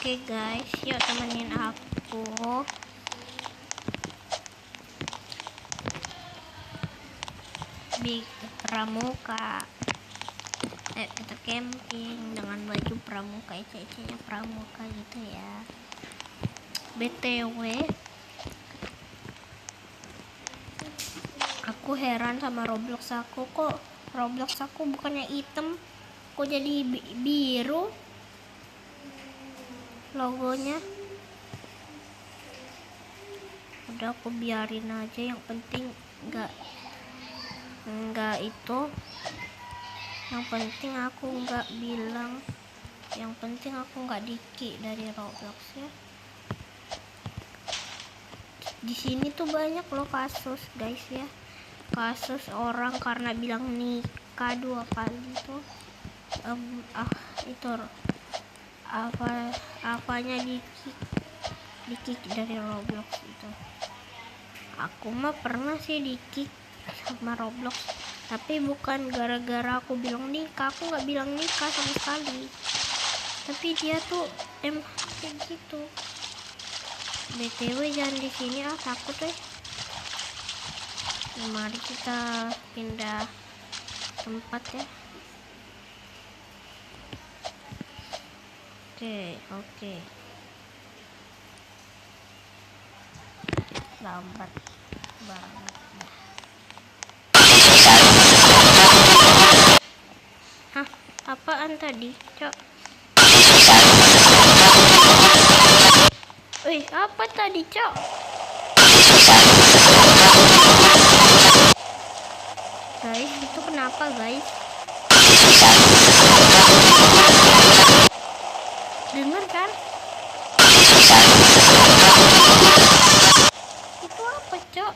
Oke guys, yuk temenin aku. Big pramuka. Kita camping dengan baju pramuka, ece-ecenya pramuka gitu ya. BTW, aku heran sama Roblox aku, kok Roblox aku bukannya hitam, kok jadi biru logonya. Udah aku biarin aja, yang penting enggak itu, yang penting aku nggak bilang, yang penting aku nggak di-kick dari Roblox ya. Di sini tuh banyak loh kasus guys ya, kasus orang karena bilang nikah 2 kali tuh itu apanya di-kick dari Roblox itu. Aku mah pernah sih di-kick sama Roblox, tapi bukan gara-gara aku bilang nikah. Aku nggak bilang nikah sama sekali, tapi dia tuh kayak gitu. BTW jangan di sini, takut mari kita pindah tempat ya. Oke. Lambat banget. Hah, apaan tadi, Cok? Wih, apa tadi, Cok? Guys, itu kenapa, guys? Dengar kan? Itu apa, Cok?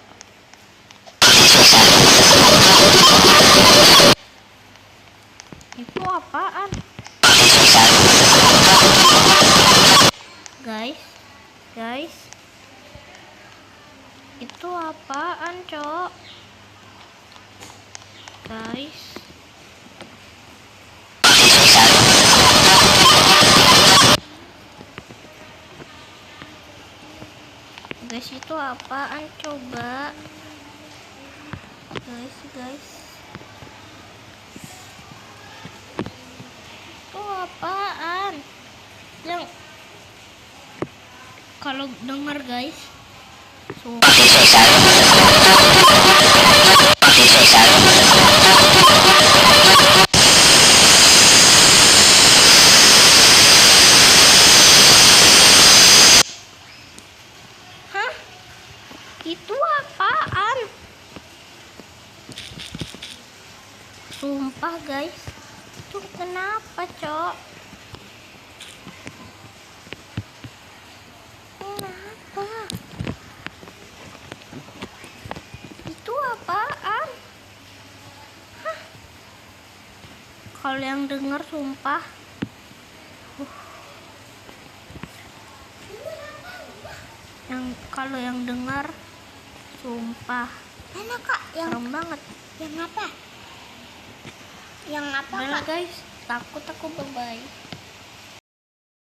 Itu apaan? Guys, itu apaan, Cok? Guys, itu apaan coba? Guys, itu apaan? Yang kalau dengar guys, hah? Itu apaan? Sumpah guys, itu kenapa, Cok? Kenapa? Itu apaan? Hah? Kalau yang dengar sumpah, kalau yang dengar sumpah, mana Kak? serem banget. Yang apa? Yang apa, Udah Kak? guys, takut aku, bye-bye.